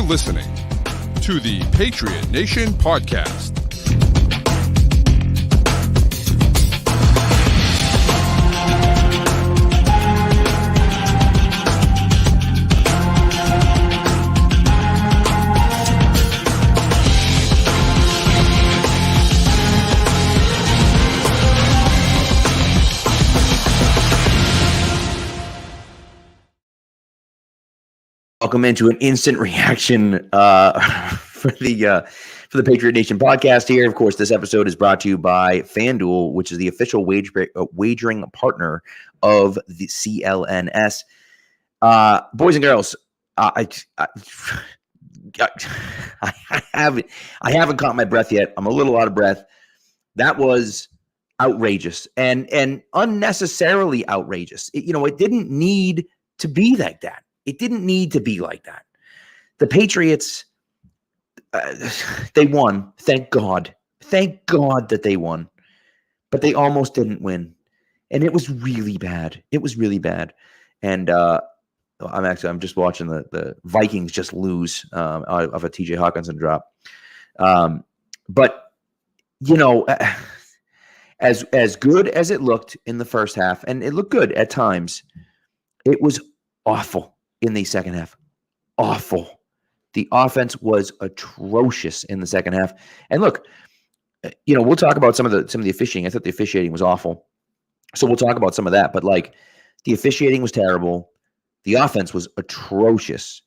listening to the Patriot Nation Podcast. Welcome into an instant reaction for the Patriot Nation podcast here. Of course, this episode is brought to you by FanDuel, which is the official wagering partner of the CLNS. Boys and girls, I haven't caught my breath yet. I'm a little out of breath. That was outrageous and unnecessarily outrageous. It didn't need to be like that. It didn't need to be like that. The Patriots, they won. Thank God. Thank God that they won. But they almost didn't win. And it was really bad. It was really bad. And I'm just watching the Vikings just lose of a TJ Hawkinson drop. But, as good as it looked in the first half, and it looked good at times, it was awful. In the second half, awful. The offense was atrocious in the second half. And look, we'll talk about some of the officiating. I thought the officiating was awful, so we'll talk about some of that. But the officiating was terrible. The offense was atrocious,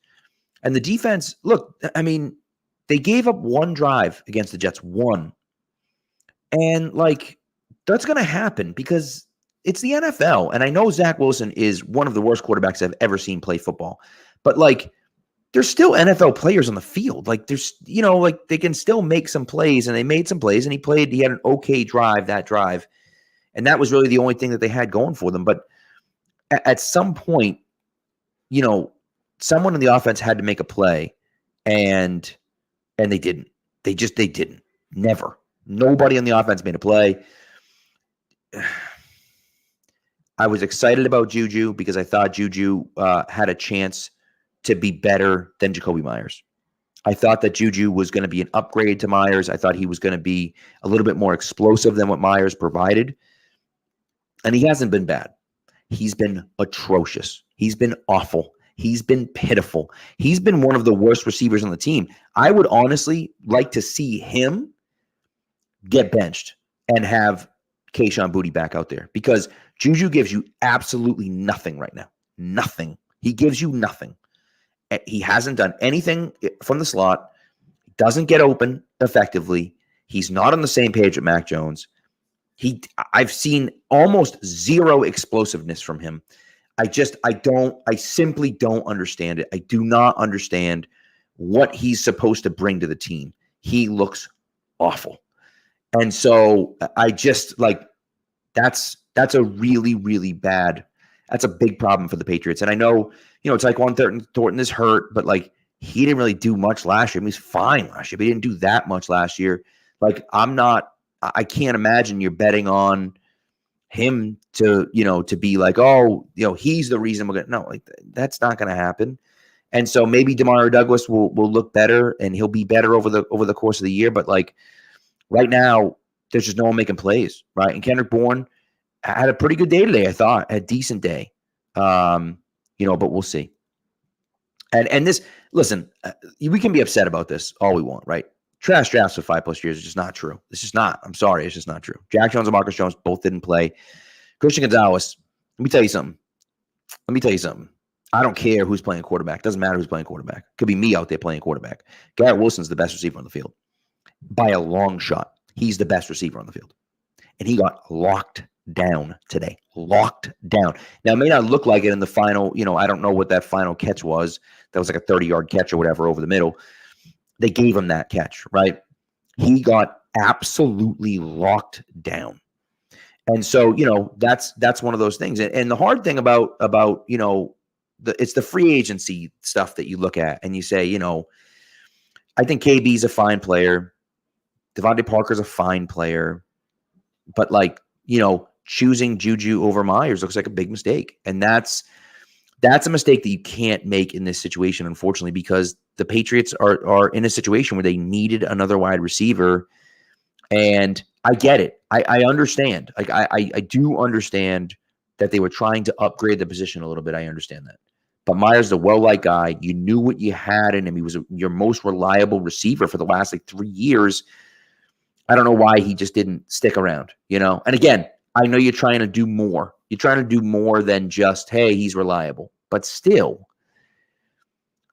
and the defense. Look, they gave up one drive against the Jets, one, and that's going to happen because it's the NFL, and I know Zach Wilson is one of the worst quarterbacks I've ever seen play football. But there's still NFL players on the field. They can still make some plays, and they made some plays, and he had an okay drive, and that was really the only thing that they had going for them. But at some point, someone in the offense had to make a play, and they didn't. They didn't. Never. Nobody on the offense made a play. I was excited about Juju because I thought Juju had a chance to be better than Jacoby Myers. I thought that Juju was going to be an upgrade to Myers. I thought he was going to be a little bit more explosive than what Myers provided. And he hasn't been bad. He's been atrocious. He's been awful. He's been pitiful. He's been one of the worst receivers on the team. I would honestly like to see him get benched and have Kayshon Boutte back out there because Juju gives you absolutely nothing right now. Nothing. He gives you nothing. He hasn't done anything from the slot. Doesn't get open effectively. He's not on the same page with Mac Jones. I've seen almost zero explosiveness from him. I simply don't understand it. I do not understand what he's supposed to bring to the team. He looks awful. And so I just that's a really, really bad, that's a big problem for the Patriots. And I know, it's Thornton is hurt, but he didn't really do much last year. He was fine last year, but he didn't do that much last year. I can't imagine you're betting on him to be he's the reason we're going to, no, that's not going to happen. And so maybe Demario Douglas will look better and he'll be better over the course of the year. But right now, there's just no one making plays, right? And Kendrick Bourne had a pretty good day today, I thought. A decent day. But we'll see. And this, listen, we can be upset about this all we want, right? Trash drafts for 5+ years is just not true. It's just not. I'm sorry. It's just not true. Jack Jones and Marcus Jones both didn't play. Christian Gonzalez, let me tell you something. I don't care who's playing quarterback. Doesn't matter who's playing quarterback. Could be me out there playing quarterback. Garrett Wilson's the best receiver on the field. By a long shot. He's the best receiver on the field. And he got locked down today. Locked down. Now, it may not look like it in the final, I don't know what that final catch was. That was like a 30-yard catch or whatever over the middle. They gave him that catch, right? He got absolutely locked down. And so, that's one of those things. And the hard thing about it's the free agency stuff that you look at and you say, I think KB's a fine player. Devontae Parker's a fine player. But choosing Juju over Myers looks like a big mistake. And that's That's a mistake that you can't make in this situation, unfortunately, because the Patriots are in a situation where they needed another wide receiver. And I get it. I understand. Like I do understand that they were trying to upgrade the position a little bit. I understand that. But Myers is a well-liked guy. You knew what you had in him. He was your most reliable receiver for the last 3 years. I don't know why he just didn't stick around, And again, I know you're trying to do more. You're trying to do more than just, hey, he's reliable. But still,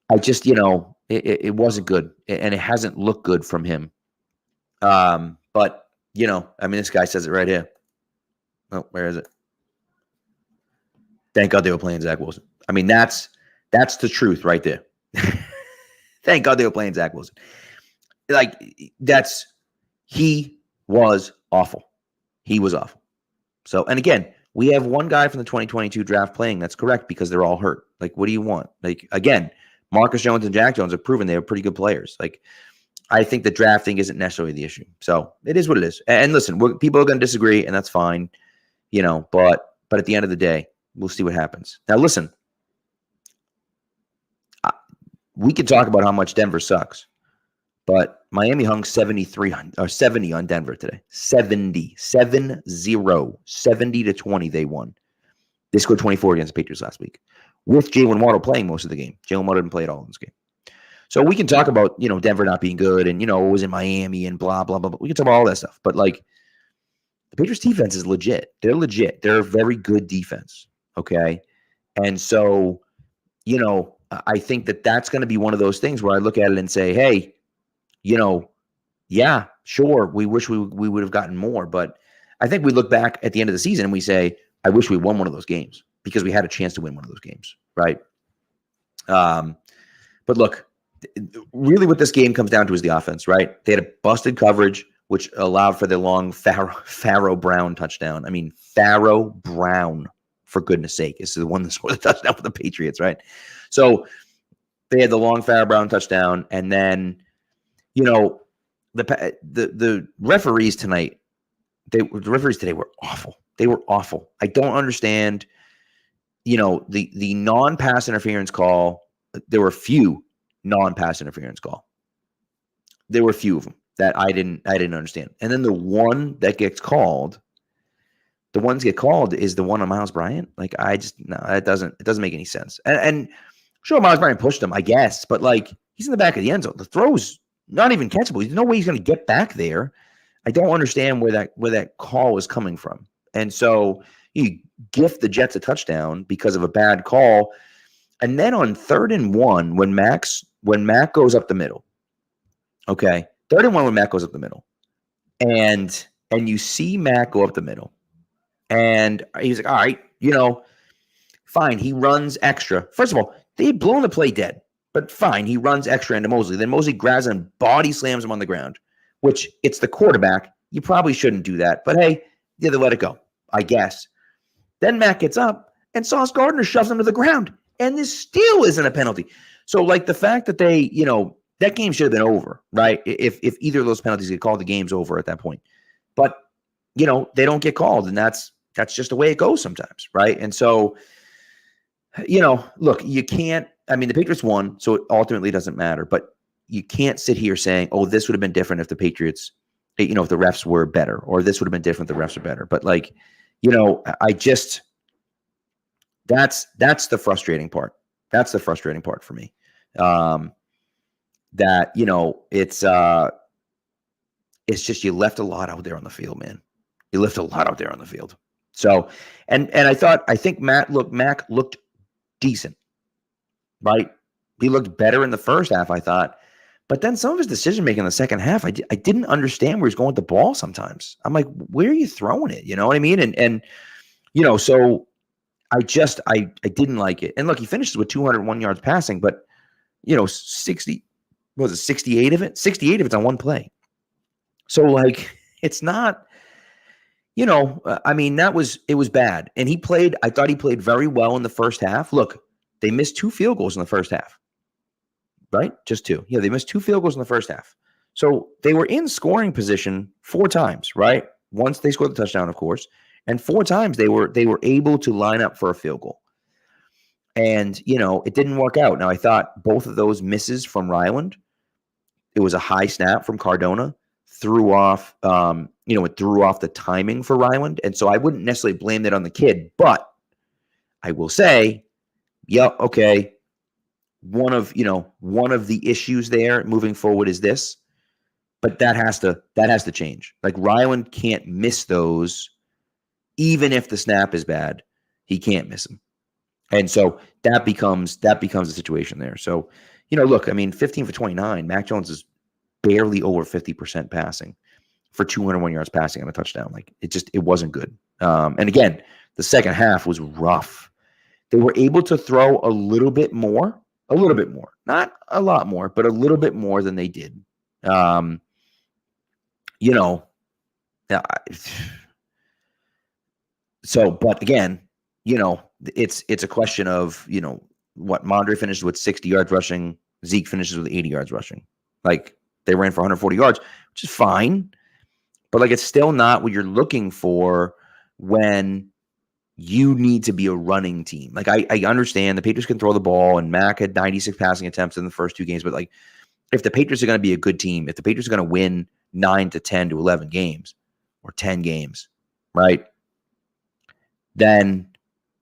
I just, it wasn't good. And it hasn't looked good from him. But, this guy says it right here. Oh, where is it? Thank God they were playing Zach Wilson. That's the truth right there. Thank God they were playing Zach Wilson. He was awful. He was awful. So, and again, we have one guy from the 2022 draft playing. That's correct because they're all hurt. What do you want? Again, Marcus Jones and Jack Jones have proven they are pretty good players. I think the drafting isn't necessarily the issue. So it is what it is. And listen, people are going to disagree, and that's fine. But at the end of the day, we'll see what happens. Now, listen, we can talk about how much Denver sucks, but Miami hung 70 on Denver today. 70 to 20 they won. They scored 24 against the Patriots last week with Jalen Waddle playing most of the game. Jalen Waddle didn't play at all in this game. So we can talk about, Denver not being good and, it was in Miami and blah, blah, blah. We can talk about all that stuff. But, the Patriots defense is legit. They're legit. They're a very good defense, okay? And so, I think that's going to be one of those things where I look at it and say, hey, yeah, sure, we wish we would have gotten more. But I think we look back at the end of the season and we say, I wish we won one of those games because we had a chance to win one of those games, right? But look, really what this game comes down to is the offense, right? They had a busted coverage, which allowed for the long Pharaoh Brown touchdown. Pharaoh Brown, for goodness sake, is the one that scored the touchdown for the Patriots, right? So they had the long Pharaoh Brown touchdown, and then, the referees tonight, the referees today were awful. They were awful. I don't understand, the non-pass interference call. There were a few non-pass interference call. There were a few of them that I didn't understand. And then the one that gets called, the ones get called is the one on Miles Bryant. It doesn't make any sense. And sure, Miles Bryant pushed him, I guess, but he's in the back of the end zone. The throw's not even catchable. There's no way he's going to get back there. I don't understand where that call is coming from. And so you gift the Jets a touchdown because of a bad call. And then on 3rd and 1, when Mac goes up the middle, okay, 3rd and 1 when Mac goes up the middle, and you see Mac go up the middle, and he's like, all right, fine, he runs extra. First of all, they had blown the play dead, but fine, he runs extra into Mosley. Then Mosley grabs him and body slams him on the ground, which it's the quarterback. You probably shouldn't do that, but hey, they let it go, I guess. Then Mac gets up, and Sauce Gardner shoves him to the ground. And this still isn't a penalty. So, the fact that they, that game should have been over, right? If either of those penalties get called, the game's over at that point. But, they don't get called, and that's just the way it goes sometimes, right? And so, look, you can't. The Patriots won, so it ultimately doesn't matter. But you can't sit here saying, "Oh, this would have been different if the Patriots, if the refs were better, or this would have been different if the refs were better." But I just. That's the frustrating part. That's the frustrating part for me. That it's just you left a lot out there on the field, man. You left a lot out there on the field. So, and I think Mac looked decent, right? He looked better in the first half, I thought. But then some of his decision making in the second half, I didn't understand where he's going with the ball sometimes. I'm like, where are you throwing it? You know what I mean? And so. I didn't like it. And look, he finishes with 201 yards passing, but 68 of it? 68 of it's on one play. So it's not, it was bad. And I thought he played very well in the first half. Look, they missed 2 field goals in the first half, right? Just 2. Yeah, they missed 2 field goals in the first half. So they were in scoring position 4 times, right? Once they scored the touchdown, of course. And 4 times they were able to line up for a field goal. And, it didn't work out. Now, I thought both of those misses from Ryland, it was a high snap from Cardona, threw off, it threw off the timing for Ryland. And so I wouldn't necessarily blame that on the kid, but I will say, okay, one of the issues there moving forward is this, but that has to change. Like, Ryland can't miss those, even if the snap is bad, he can't miss them. And so that becomes the situation there. So, look, 15 for 29, Mac Jones is barely over 50% passing for 201 yards passing on a touchdown. Like, it wasn't good. And again, the second half was rough. They were able to throw a little bit more, not a lot more, but a little bit more than they did. So, but again, it's a question of, what Mondre finishes with 60 yards rushing, Zeke finishes with 80 yards rushing. Like, they ran for 140 yards, which is fine, but like, it's still not what you're looking for when you need to be a running team. Like, I understand the Patriots can throw the ball, and Mac had 96 passing attempts in the first two games, but like, if the Patriots are going to be a good team, if the Patriots are going to win 9 to 10 to 11 games or 10 games, right? Then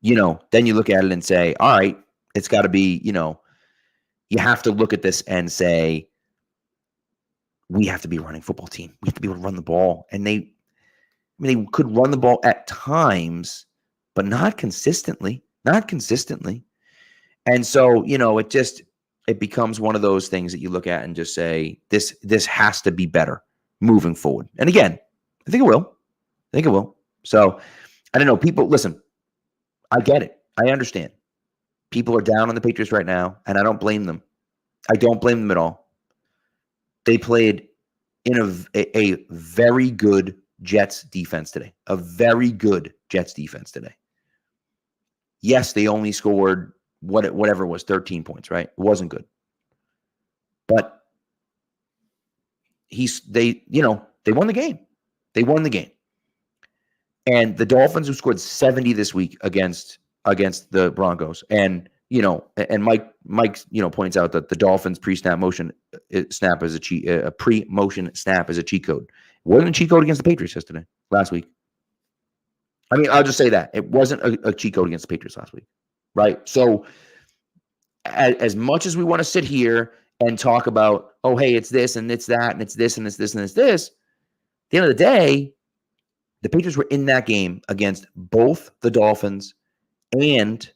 you look at it and say, all right, it's got to be, you have to look at this and say, we have to be a running football team. We have to be able to run the ball. And they could run the ball at times, but not consistently. And so, it becomes one of those things that you look at and just say, this has to be better moving forward. And again, I think it will. So I don't know. People, listen, I get it. I understand. People are down on the Patriots right now, and I don't blame them. I don't blame them at all. They played in a very good Jets defense today. A very good Jets defense today. Yes, they only scored whatever it was, 13 points, right? It wasn't good. But they won the game. They won the game. And the Dolphins, who scored 70 this week against the Broncos, and Mike points out that the Dolphins pre-snap motion snap is a pre-motion snap is a cheat code. It wasn't a cheat code against the Patriots last week. I'll just say that it wasn't a cheat code against the Patriots last week, right? So as much as we want to sit here and talk about, oh, hey, it's this and it's that and it's this and it's this and it's this, at the end of the day, the Patriots were in that game against both the Dolphins and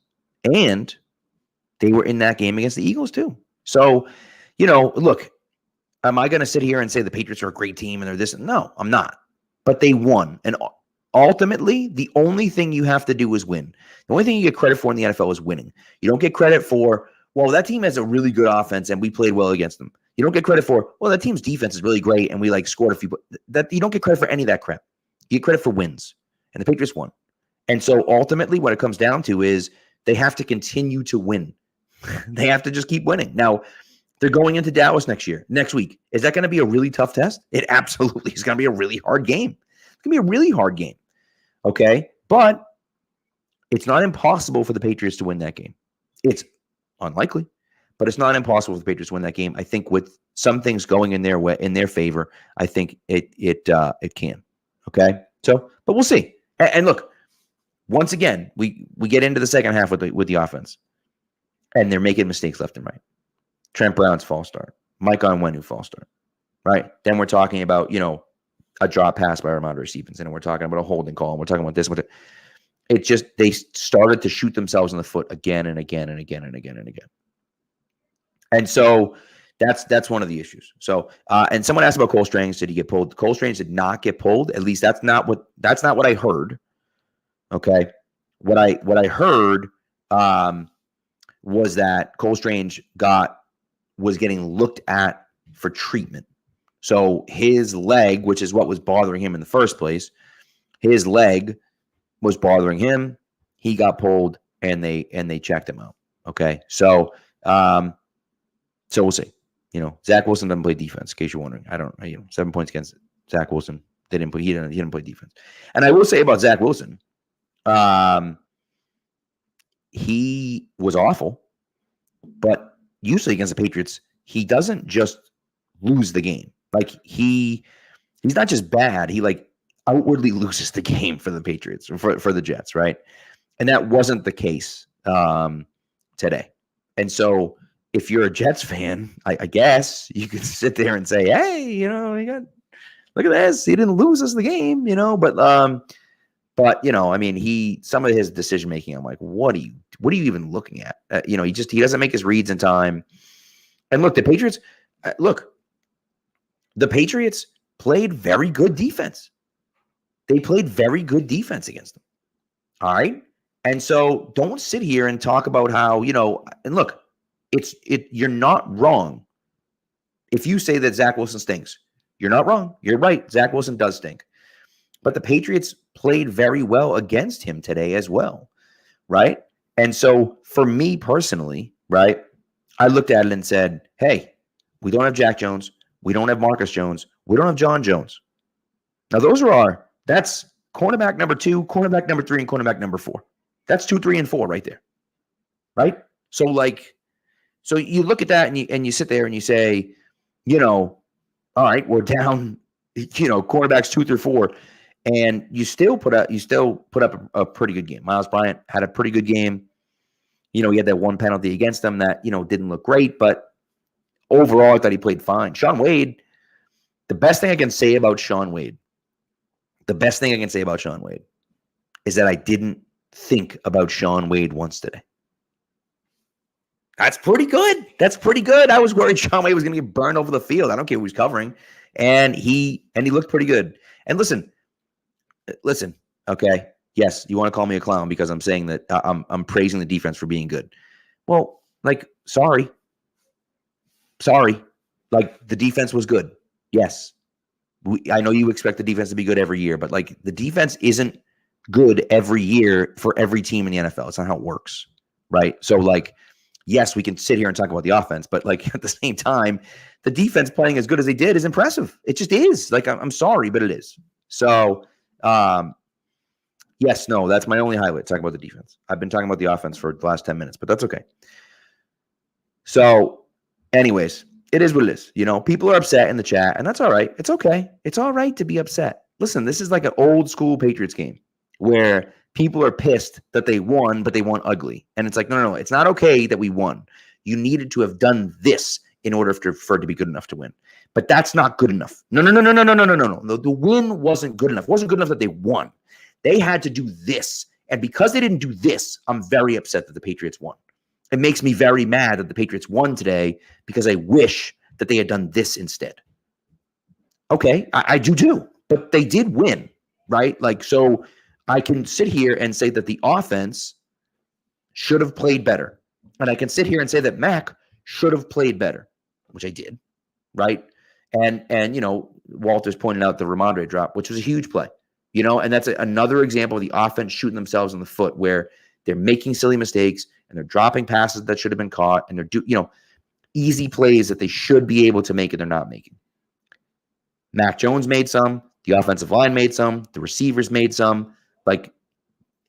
they were in that game against the Eagles too. So, look, am I going to sit here and say the Patriots are a great team and they're this? No, I'm not. But they won. And ultimately, the only thing you have to do is win. The only thing you get credit for in the NFL is winning. You don't get credit for, well, that team has a really good offense and we played well against them. You don't get credit for, well, that team's defense is really great and we scored a few. That you don't get credit for any of that crap. You get credit for wins. And the Patriots won. And so ultimately what it comes down to is they have to continue to win. They have to just keep winning. Now, they're going into Dallas next week. Is that going to be a really tough test? It absolutely is going to be a really hard game. It's going to be a really hard game. Okay? But it's not impossible for the Patriots to win that game. It's unlikely, but it's not impossible for the Patriots to win that game. I think with some things going in their favor, I think it can. Okay? So, but we'll see. And look, once again, we get into the second half with the offense, and they're making mistakes left and right. Trent Brown's false start. Mike Onwenu false start. Right? Then we're talking about, a drop pass by Ramondre Stevenson, and we're talking about a holding call, and we're talking about this. It just, they started to shoot themselves in the foot again and again and again and again and again. And so that's one of the issues. So, and someone asked about Cole Strange. Did he get pulled? Cole Strange did not get pulled. At least that's not what I heard. Okay. What I heard was that Cole Strange was getting looked at for treatment. So his leg, which is what was bothering him in the first place, his leg was bothering him. He got pulled and they checked him out. Okay. So we'll see. Zach Wilson doesn't play defense, in case you're wondering. 7 points against Zach Wilson. He didn't play defense. And I will say about Zach Wilson, he was awful, but usually against the Patriots, he doesn't just lose the game. Like he's not just bad, he like outwardly loses the game for the Patriots or for the Jets, right? And that wasn't the case today. And so if you're a Jets fan, I guess you could sit there and say, hey, you know, look at this. He didn't lose us the game, you know, but you know, I mean, some of his decision making, I'm like, what are you even looking at? You know, he doesn't make his reads in time. And look, the Patriots played very good defense. They played very good defense against them. All right. And so don't sit here and talk about how, you know, and look, you're not wrong. If you say that Zach Wilson stinks, you're not wrong. You're right. Zach Wilson does stink. But the Patriots played very well against him today as well. Right. And so for me personally, right, I looked at it and said, hey, we don't have Jack Jones. We don't have Marcus Jones. We don't have John Jones. Now, that's cornerback number 2, cornerback number 3, and cornerback number 4. That's 2, 3, and 4 right there. Right? So you look at that and you sit there and you say, you know, all right, we're down, you know, cornerbacks 2 through 4, and you still put up a pretty good game. Miles Bryant had a pretty good game. You know, he had that one penalty against him that, you know, didn't look great, but overall, I thought he played fine. Shaun Wade, the best thing I can say about Shaun Wade is that I didn't think about Shaun Wade once today. That's pretty good. I was worried Shaun Wade was going to get burned over the field. I don't care who he's covering. And he looked pretty good. And listen, okay. Yes, you want to call me a clown because I'm saying that I'm praising the defense for being good. Well, like, sorry. Like, the defense was good. Yes. I know you expect the defense to be good every year, but like the defense isn't good every year for every team in the NFL. It's not how it works, right? So like, yes, we can sit here and talk about the offense, but like at the same time, the defense playing as good as they did is impressive. It just is. Like, I'm sorry, but it is. So, yes, no, that's my only highlight. Talk about the defense. I've been talking about the offense for the last 10 minutes, but that's okay. So, anyways, it is what it is. You know, people are upset in the chat, and that's all right. It's okay. It's all right to be upset. Listen, this is like an old school Patriots game where people are pissed that they won, but they won ugly. And it's like, no. It's not okay that we won. You needed to have done this in order for it to be good enough to win. But that's not good enough. No. The win wasn't good enough. It wasn't good enough that they won. They had to do this. And because they didn't do this, I'm very upset that the Patriots won. It makes me very mad that the Patriots won today because I wish that they had done this instead. Okay, I do too, but they did win, right? Like, so I can sit here and say that the offense should have played better. And I can sit here and say that Mac should have played better, which I did, right? And you know, Walter's pointed out the Ramondre drop, which was a huge play, you know, and that's another example of the offense shooting themselves in the foot where they're making silly mistakes and they're dropping passes that should have been caught, and they're easy plays that they should be able to make and they're not making. Mac Jones made some, the offensive line made some, the receivers made some. Like,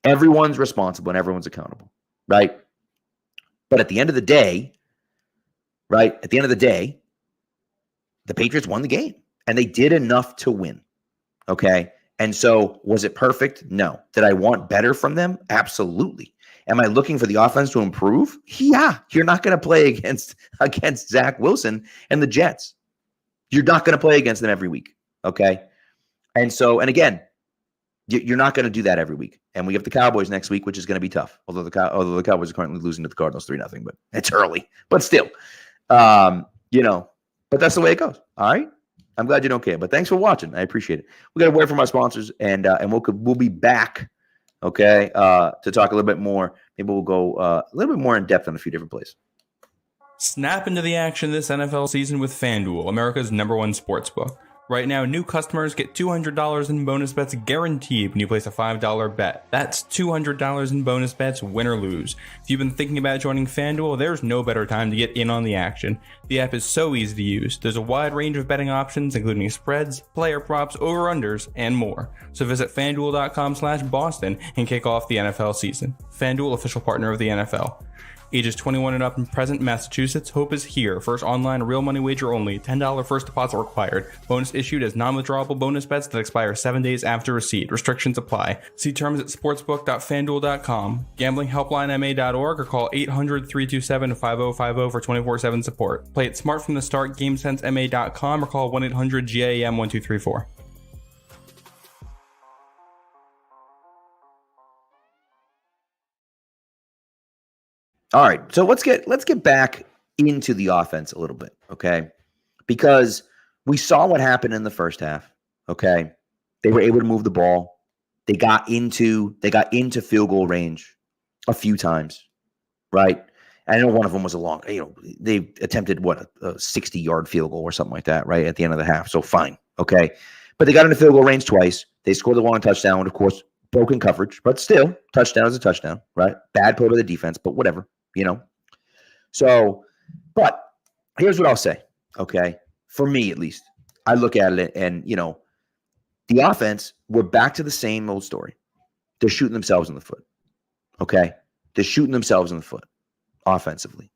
everyone's responsible and everyone's accountable, right? But at the end of the day, the Patriots won the game and they did enough to win. Okay. And so was it perfect? No. Did I want better from them? Absolutely. Am I looking for the offense to improve? Yeah. You're not going to play against Zach Wilson and the Jets. You're not going to play against them every week. Okay. And so, and again, you're not going to do that every week. And we have the Cowboys next week, which is going to be tough. Although the Cowboys are currently losing to the Cardinals 3-0, but it's early. But still, but that's the way it goes. All right. I'm glad you don't care. But thanks for watching. I appreciate it. We got a word from our sponsors, and we'll be back. Okay, to talk a little bit more. Maybe we'll go a little bit more in depth on a few different plays. Snap into the action this NFL season with FanDuel, America's #1 sportsbook. Right now, new customers get $200 in bonus bets guaranteed when you place a $5 bet. That's $200 in bonus bets, win or lose. If you've been thinking about joining FanDuel, there's no better time to get in on the action. The app is so easy to use. There's a wide range of betting options, including spreads, player props, over-unders, and more. So visit FanDuel.com/Boston and kick off the NFL season. FanDuel, official partner of the NFL. Ages 21 and up and present, Massachusetts. Hope is here. First online, real money wager only. $10 first deposit required. Bonus issued as non-withdrawable bonus bets that expire 7 days after receipt. Restrictions apply. See terms at sportsbook.fanduel.com. Gamblinghelplinema.org or call 800-327-5050 for 24/7 support. Play it smart from the start. GameSenseMA.com or call 1-800-GAM-1234. All right, so let's get back into the offense a little bit, okay? Because we saw what happened in the first half, okay? They were able to move the ball. They got into field goal range a few times, right? I know one of them was a long, they attempted a 60-yard field goal or something like that, right, at the end of the half. So fine, okay? But they got into field goal range twice. They scored the one touchdown, of course, broken coverage, but still, touchdown is a touchdown, right? Bad play by the defense, but whatever. So, but here's what I'll say, okay? For me, at least, I look at it and, the offense, we're back to the same old story. They're shooting themselves in the foot, okay? They're shooting themselves in the foot offensively.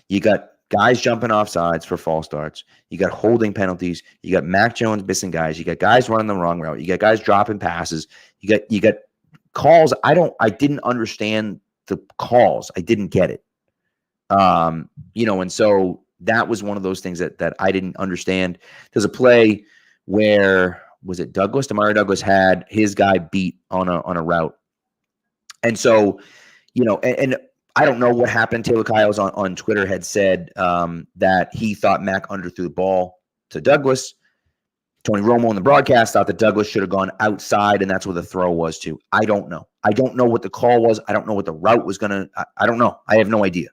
You got guys jumping off sides for false starts. You got holding penalties. You got Mac Jones missing guys. You got guys running the wrong route. You got guys dropping passes. You got calls. I didn't understand the calls. I didn't get it. And so that was one of those things that I didn't understand. There's a play where, was it Douglas? Demario Douglas had his guy beat on a route. And so, and I don't know what happened. Taylor Kyles on Twitter had said that he thought Mac underthrew the ball to Douglas. Tony Romo on the broadcast thought that Douglas should have gone outside, and that's where the throw was to. I don't know. I don't know what the call was. I don't know what the route was going to – I don't know. I have no idea.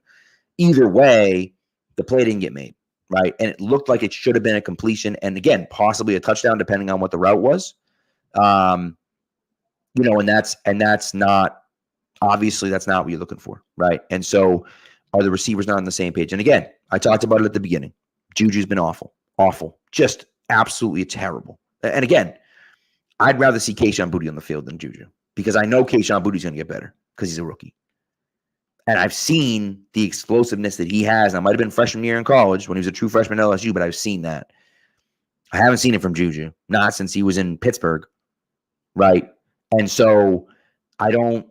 Either way, the play didn't get made, right? And it looked like it should have been a completion and, again, possibly a touchdown depending on what the route was. And that's not – obviously, that's not what you're looking for, right? And so are the receivers not on the same page? And, again, I talked about it at the beginning. Juju's been awful, just absolutely terrible. And, again, I'd rather see Kayshon Boutte on the field than Juju because I know Kayshon Boutte's going to get better because he's a rookie. And I've seen the explosiveness that he has. Now, might have been freshman year in college when he was a true freshman at LSU, but I've seen that. I haven't seen it from Juju, not since he was in Pittsburgh, right? And so I don't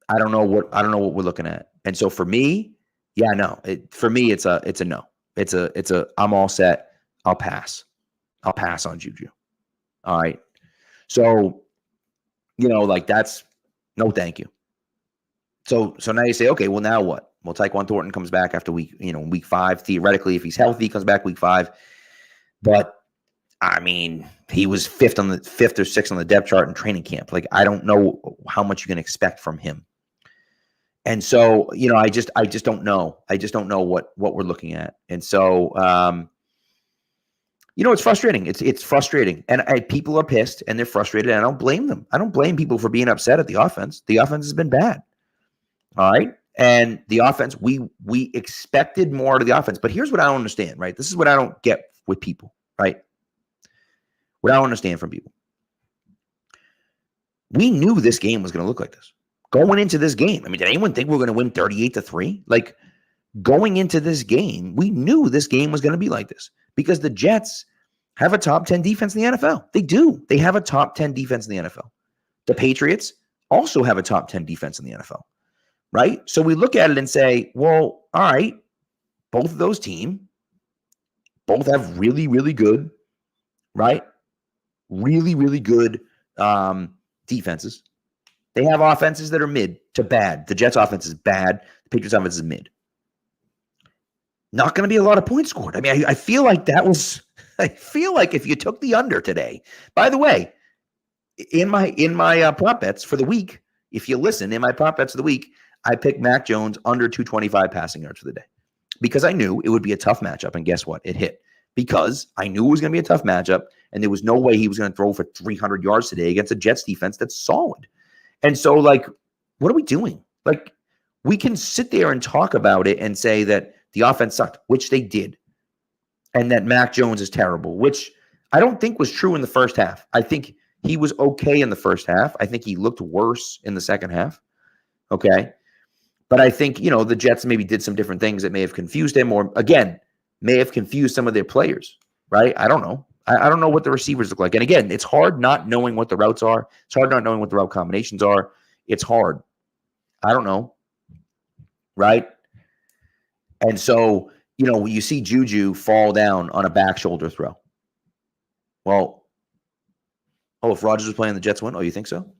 know what we're looking at. And so for me, yeah, no. For me, it's a no. It's a I'm all set. I'll pass on Juju. All right. So, that's no thank you. So now you say, okay, well, now what? Well, Tyquan Thornton comes back after week 5. Theoretically, if he's healthy, he comes back week 5. But I mean, he was 5th or 6th on the depth chart in training camp. Like, I don't know how much you can expect from him. And so, I just don't know. I just don't know what we're looking at. And so, it's frustrating. It's frustrating. And people are pissed and they're frustrated. And I don't blame them. I don't blame people for being upset at the offense. The offense has been bad. All right. And the offense, we expected more out of the offense. But here's what I don't understand, right? This is what I don't get with people, right? What I don't understand from people. We knew this game was going to look like this. Going into this game, I mean, did anyone think we were going to win 38-3? Like, going into this game, we knew this game was going to be like this because the Jets have a top 10 defense in the NFL. They do. They have a top 10 defense in the NFL. The Patriots also have a top 10 defense in the NFL, right? So we look at it and say, well, all right, both of those teams, both have really, really good, right? Really, really good defenses. They have offenses that are mid to bad. The Jets offense is bad. The Patriots offense is mid. Not going to be a lot of points scored. I mean, I feel like I feel like if you took the under today, by the way, in my prop bets for the week, if you listen, in my prop bets of the week, I picked Mac Jones under 225 passing yards for the day because I knew it would be a tough matchup. And guess what? It hit because I knew it was going to be a tough matchup. and there was no way he was going to throw for 300 yards today against a Jets defense that's solid. And so, like, what are we doing? Like, we can sit there and talk about it and say that the offense sucked, which they did, and that Mac Jones is terrible, which I don't think was true in the first half. I think he was okay in the first half. I think he looked worse in the second half. Okay. But I think, the Jets maybe did some different things that may have confused him, or again, may have confused some of their players, right? I don't know. I don't know what the receivers look like. And again, it's hard not knowing what the routes are. It's hard not knowing what the route combinations are. It's hard. I don't know. Right? And so, you see Juju fall down on a back shoulder throw. Well, if Rodgers was playing, the Jets win? Oh, you think so?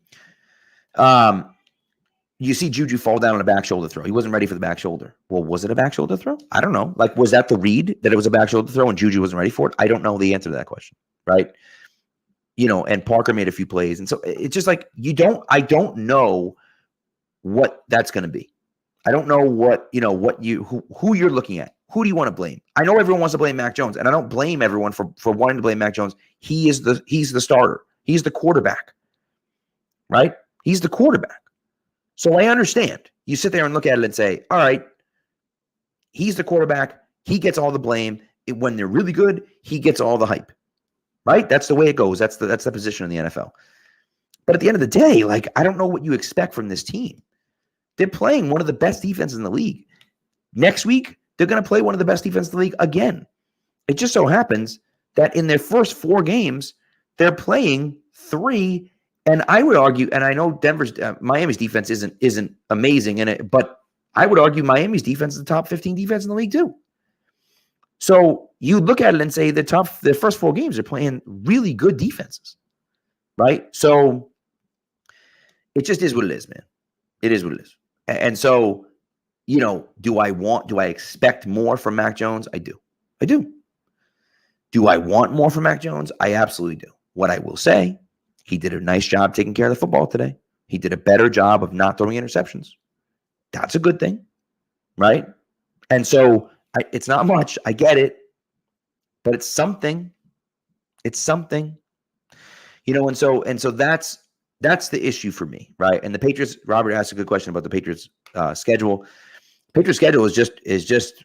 You see Juju fall down on a back shoulder throw. He wasn't ready for the back shoulder. Well, was it a back shoulder throw? I don't know. Like, was that the read that it was a back shoulder throw and Juju wasn't ready for it? I don't know the answer to that question, right? And Parker made a few plays. And so it's just like, I don't know what that's going to be. I don't know who you're looking at. Who do you want to blame? I know everyone wants to blame Mac Jones, and I don't blame everyone for wanting to blame Mac Jones. He's the starter. He's the quarterback, right? He's the quarterback. So I understand. You sit there and look at it and say, all right, he's the quarterback. He gets all the blame. When they're really good, he gets all the hype, right? That's the way it goes. That's the position in the NFL. But at the end of the day, like, I don't know what you expect from this team. They're playing one of the best defenses in the league. Next week, they're going to play one of the best defenses in the league again. It just so happens that in their first 4 games, they're playing 3. And I would argue, and I know Miami's defense isn't amazing but I would argue Miami's defense is the top 15 defense in the league too. So you look at it and say the first 4 games are playing really good defenses, right? So it just is what it is, man. It is what it is. And so, do I expect more from Mac Jones? I do. Do I want more from Mac Jones? I absolutely do. What I will say, he did a nice job taking care of the football today. He did a better job of not throwing interceptions. That's a good thing, right? And so it's not much. I get it, but it's something. It's something, and so that's the issue for me, right? And the Patriots. Robert asked a good question about the Patriots schedule. Patriots schedule is just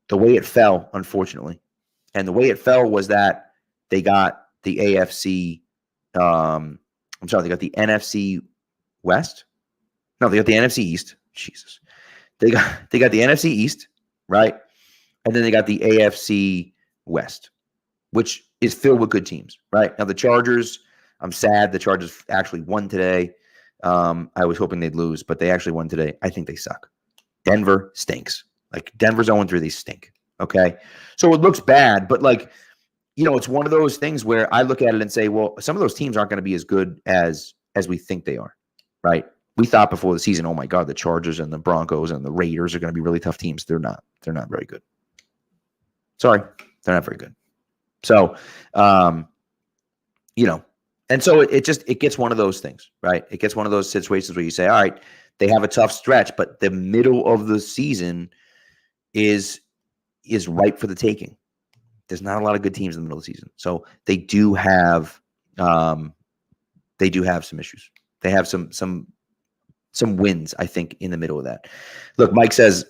the way it fell, unfortunately, and the way it fell was that they got the AFC. They got the NFC West. No, they got the NFC East. Jesus. They got the NFC East, right? And then they got the AFC West, which is filled with good teams, right? Now the Chargers, I'm sad the Chargers actually won today. I was hoping they'd lose, but they actually won today. I think they suck. Denver stinks. Like, Denver's 0-3, they stink. Okay? So it looks bad, but it's one of those things where I look at it and say, well, some of those teams aren't going to be as good as we think they are, right? We thought before the season, oh my God, the Chargers and the Broncos and the Raiders are going to be really tough teams. They're not. They're not very good. Sorry, they're not very good. So, and so it gets one of those things, right? It gets one of those situations where you say, all right, they have a tough stretch, but the middle of the season is ripe for the taking. There's not a lot of good teams in the middle of the season. So they do have some issues. They have some wins, I think, in the middle of that. Look, Mike says,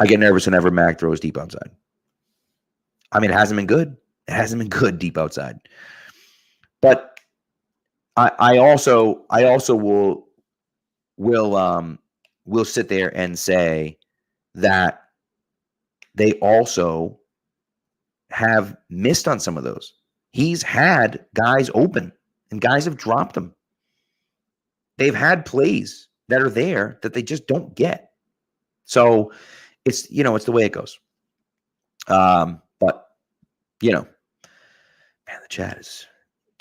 I get nervous whenever Mac throws deep outside. I mean, it hasn't been good. It hasn't been good deep outside. But I also will sit there and say that they also have missed on some of those. He's had guys open and guys have dropped them. They've had plays that are there that they just don't get. So it's the way it goes. But man, the chat is,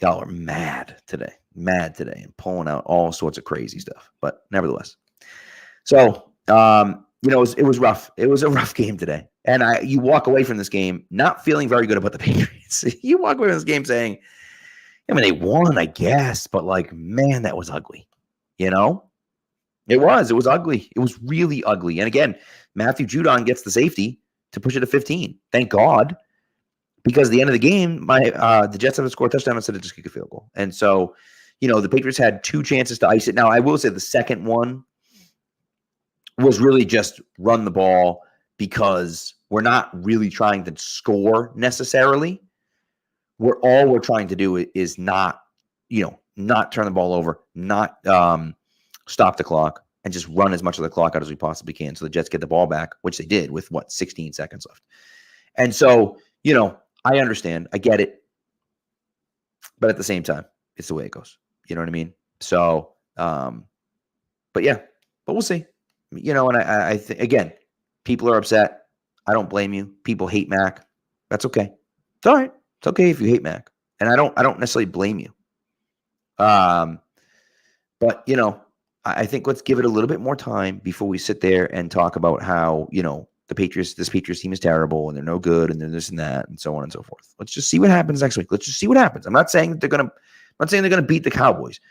y'all are mad today and pulling out all sorts of crazy stuff, but nevertheless. So, it was rough. It was a rough game today. And you walk away from this game not feeling very good about the Patriots. You walk away from this game saying, they won, I guess, but man, that was ugly. It was ugly. It was really ugly. And again, Matthew Judon gets the safety to push it to 15. Thank God. Because at the end of the game, the Jets have to score a touchdown instead of just kick a field goal. And so, the Patriots had 2 chances to ice it. Now, I will say the second one was really just run the ball because we're not really trying to score necessarily. All we're trying to do is not turn the ball over, not stop the clock, and just run as much of the clock out as we possibly can so the Jets get the ball back, which they did with 16 seconds left. And so, I understand. I get it. But at the same time, it's the way it goes. You know what I mean? So, but we'll see. And I think, again, people are upset. I don't blame you. People hate Mac. That's okay. It's all right. It's okay if you hate Mac. And I don't necessarily blame you. But, I think let's give it a little bit more time before we sit there and talk about how, this Patriots team is terrible and they're no good and they're this and that and so on and so forth. Let's just see what happens next week. Let's just see what happens. I'm not saying that they're going to beat the Cowboys,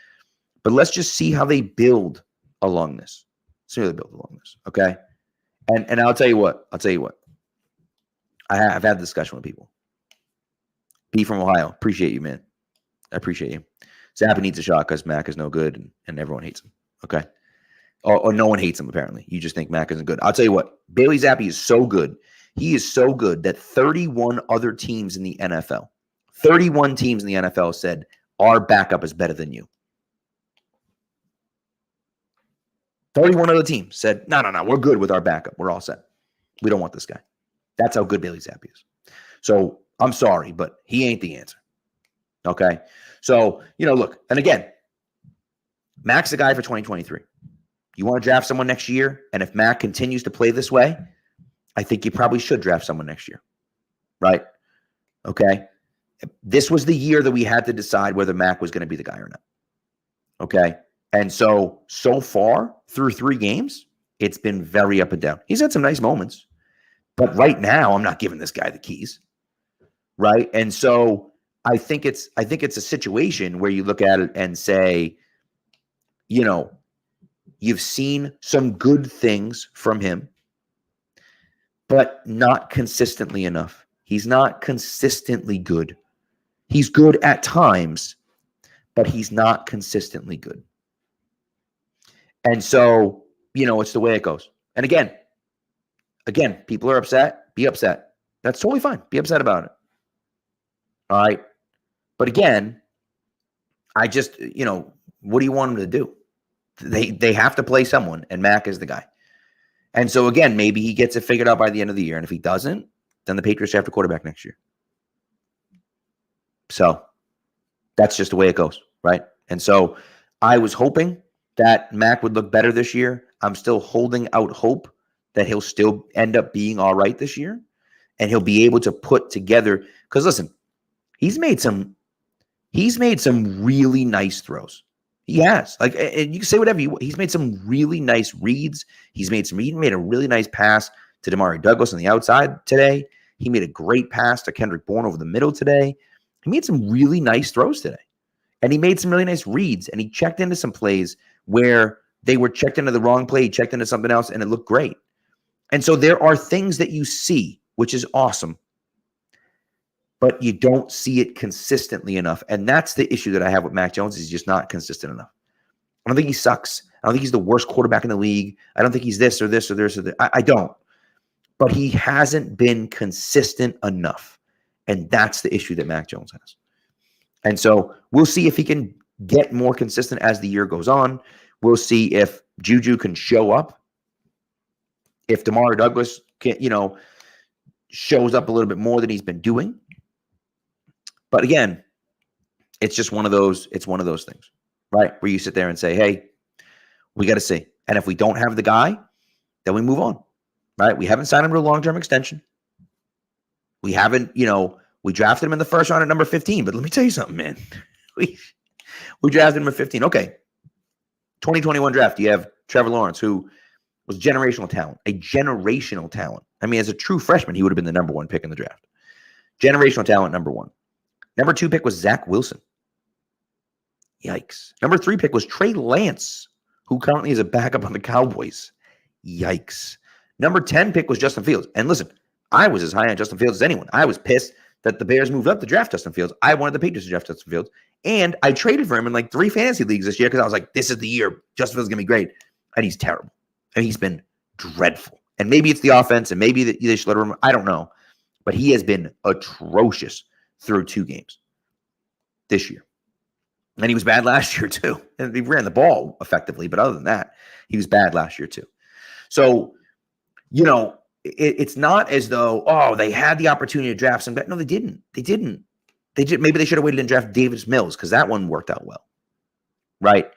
but let's just see how they build along this. Okay. And I'll tell you what, I've had a discussion with people. B from Ohio. Appreciate you, man. I appreciate you. Zappy needs a shot because Mac is no good and everyone hates him. Okay. Or no one hates him, apparently. You just think Mac isn't good. I'll tell you what. Bailey Zappi is so good. He is so good that 31 other teams in the NFL, 31 teams in the NFL said, our backup is better than you. 31 other teams said, no, we're good with our backup. We're all set. We don't want this guy. That's how good Bailey Zappi is. So I'm sorry, but he ain't the answer. Okay? So, look, and again, Mac's the guy for 2023. You want to draft someone next year, and if Mac continues to play this way, I think you probably should draft someone next year, right? Okay? This was the year that we had to decide whether Mac was going to be the guy or not, okay? And so far, through 3 games, it's been very up and down. He's had some nice moments, but right now, I'm not giving this guy the keys, right? And so I think it's a situation where you look at it and say, you've seen some good things from him, but not consistently enough. He's not consistently good. He's good at times, but he's not consistently good. And so, it's the way it goes. And again, people are upset. Be upset. That's totally fine. Be upset about it. All right. But again, I just, what do you want him to do? They have to play someone, and Mac is the guy. And so, again, maybe he gets it figured out by the end of the year. And if he doesn't, then the Patriots draft a quarterback next year. So that's just the way it goes, right? And so I was hoping that Mac would look better this year. I'm still holding out hope that he'll still end up being all right this year. And he'll be able to put together, because listen, he's made some really nice throws. He has. And you can say whatever you want. He's made some really nice reads. He made a really nice pass to Damari Douglas on the outside today. He made a great pass to Kendrick Bourne over the middle today. He made some really nice throws today. And he made some really nice reads. And he checked into some plays where they were checked into the wrong play, checked into something else, and it looked great. And so there are things that you see, which is awesome, but you don't see it consistently enough. And that's the issue that I have with Mac Jones. He's just not consistent enough. I don't think he sucks. I don't think he's the worst quarterback in the league. I don't think he's this or this or this or that. I don't. But he hasn't been consistent enough. And that's the issue that Mac Jones has. And so we'll see if he can get more consistent as the year goes on. We'll see if Juju can show up. If Damari Douglas can, shows up a little bit more than he's been doing. But again, it's just one of those things, right? Where you sit there and say, hey, we got to see. And if we don't have the guy, then we move on, right? We haven't signed him to a long-term extension. We haven't, we drafted him in the first round at number 15. But let me tell you something, man. We drafted him at 15. Okay. 2021 draft, you have Trevor Lawrence, who was generational talent, a generational talent. I mean, as a true freshman, he would have been the number 1 pick in the draft. Generational talent, number 1. Number 2 pick was Zach Wilson. Yikes. Number 3 pick was Trey Lance, who currently is a backup on the Cowboys. Yikes. Number 10 pick was Justin Fields. And listen, I was as high on Justin Fields as anyone. I was pissed that the Bears moved up to draft Justin Fields. I wanted the Patriots to draft Justin Fields. And I traded for him in like 3 fantasy leagues this year because I was like, this is the year. Justin Fields is going to be great. And he's terrible. And he's been dreadful. And maybe it's the offense and maybe they should let him. I don't know. But he has been atrocious through 2 games this year. And he was bad last year too. And he ran the ball effectively. But other than that, he was bad last year too. So, it's not as though, they had the opportunity to draft some guy. No, they didn't. Maybe they should have waited and draft Davis Mills because that one worked out well. Right?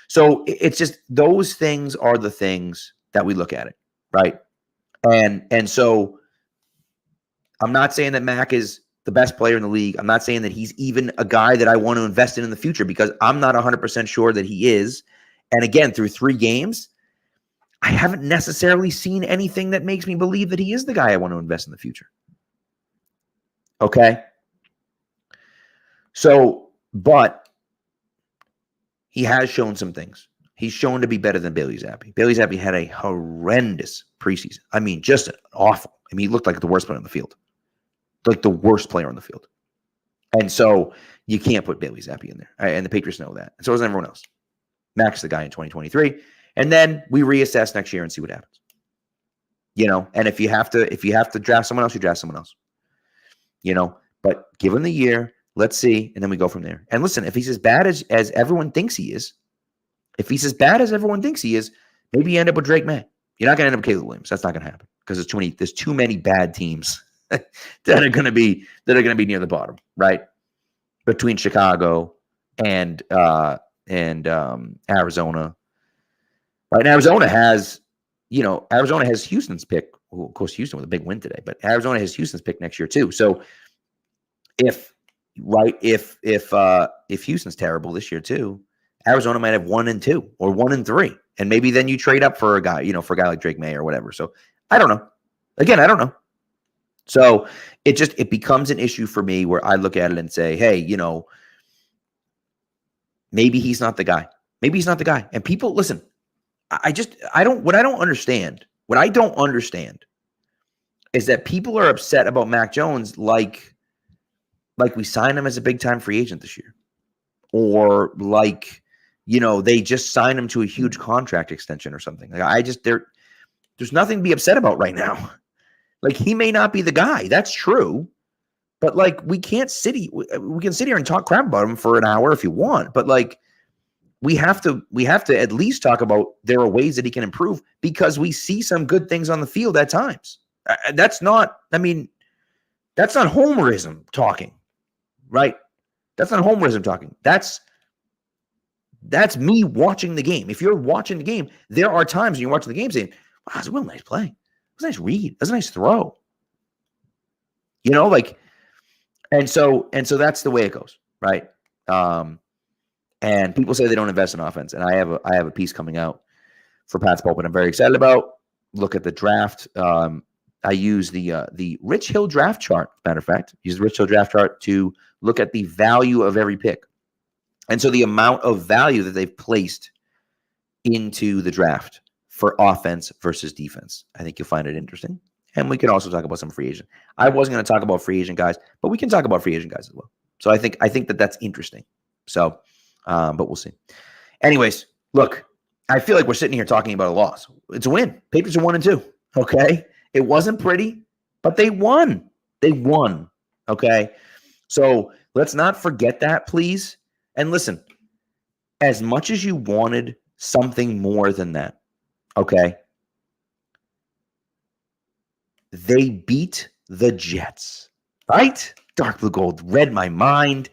So it's just those things are the things that we look at it. Right? And so I'm not saying that Mac is the best player in the league. I'm not saying that he's even a guy that I want to invest in the future because I'm not 100% sure that he is. And again, through 3 games, I haven't necessarily seen anything that makes me believe that he is the guy I want to invest in the future. Okay? So, but he has shown some things. He's shown to be better than Bailey Zappi. Bailey Zappi had a horrendous preseason. I mean, just awful. I mean, he looked like the worst player on the field. Like the worst player on the field. And so you can't put Bailey Zappi in there. And the Patriots know that. And so does everyone else. Mac's the guy in 2023. And then we reassess next year and see what happens. And if you have to draft someone else, you draft someone else. But give him the year. Let's see. And then we go from there. And listen, if he's as bad as everyone thinks he is, maybe you end up with Drake May. You're not going to end up with Caleb Williams. That's not going to happen because there's too many bad teams that are going to be near the bottom, right? Between Chicago and Arizona. Right, and Arizona has Houston's pick. Well, of course, Houston with a big win today, but Arizona has Houston's pick next year too. So if Houston's terrible this year too, Arizona might have 1 and 2 or 1 and 3, and maybe then you trade up for a guy, for a guy like Drake May or whatever. So I don't know. Again, I don't know. So it becomes an issue for me where I look at it and say, hey, maybe he's not the guy. Maybe he's not the guy. And people listen. What I don't understand is that people are upset about Mac Jones like we signed him as a big time free agent this year. Or they just signed him to a huge contract extension or something. There's nothing to be upset about right now. Like he may not be the guy. That's true. But we can sit here and talk crap about him for an hour if you want. But we have to at least talk about there are ways that he can improve because we see some good things on the field at times. That's not homerism talking, right? That's not homerism talking. That's me watching the game. If you're watching the game, there are times when you're watching the game saying, wow, that's a real nice play. That's a nice read. That's a nice throw. And so that's the way it goes, right? And people say they don't invest in offense. And I have a piece coming out for Pat's Pulpit I'm very excited about. Look at the draft. I use the Rich Hill draft chart, matter of fact. Use the Rich Hill draft chart to look at the value of every pick. And so the amount of value that they've placed into the draft for offense versus defense. I think you'll find it interesting. And we can also talk about some free agent. I wasn't going to talk about free agent guys, but we can talk about free agent guys as well. So I think that that's interesting. So, but we'll see. Anyways, look, I feel like we're sitting here talking about a loss. It's a win. Patriots are 1 and 2. Okay. It wasn't pretty, but they won. They won. Okay. So let's not forget that, please. And listen, as much as you wanted something more than that, okay, they beat the Jets, right? Dark blue gold read my mind.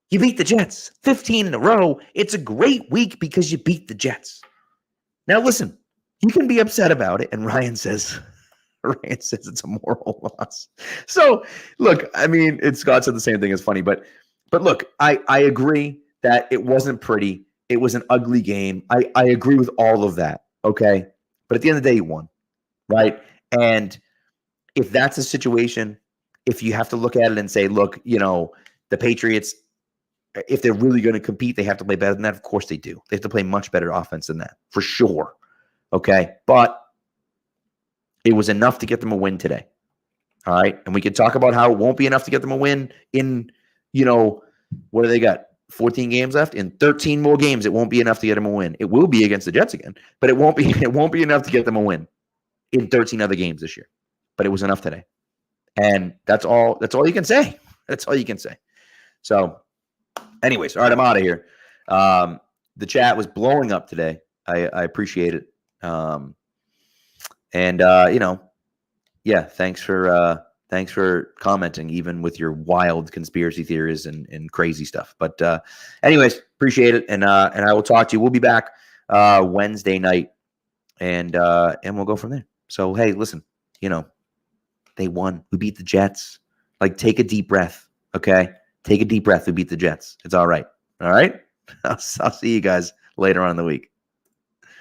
You beat the Jets 15 in a row. It's a great week because you beat the Jets. Now, listen, you can be upset about it. And Ryan says it's a moral loss. So, look, I mean, Scott said the same thing. It's funny, but look, I agree that it wasn't pretty. It was an ugly game. I agree with all of that, okay? But at the end of the day, you won, right? And if that's a situation, if you have to look at it and say, look, the Patriots, if they're really going to compete, they have to play better than that. Of course they do. They have to play much better offense than that, for sure. Okay? But it was enough to get them a win today. All right. And we can talk about how it won't be enough to get them a win in, what do they got? 14 games left. In 13 more games, it won't be enough to get them a win. It will be against the Jets again, but it won't be enough to get them a win in 13 other games this year. But it was enough today. And that's all you can say. That's all you can say. So anyways, all right, I'm out of here. The chat was blowing up today. I appreciate it. Thanks for commenting, even with your wild conspiracy theories and crazy stuff. But anyways, appreciate it, and I will talk to you. We'll be back Wednesday night, and we'll go from there. So hey, listen, they won. We beat the Jets. Like, take a deep breath, okay? Take a deep breath. We beat the Jets. It's all right. All right. I'll see you guys later on in the week.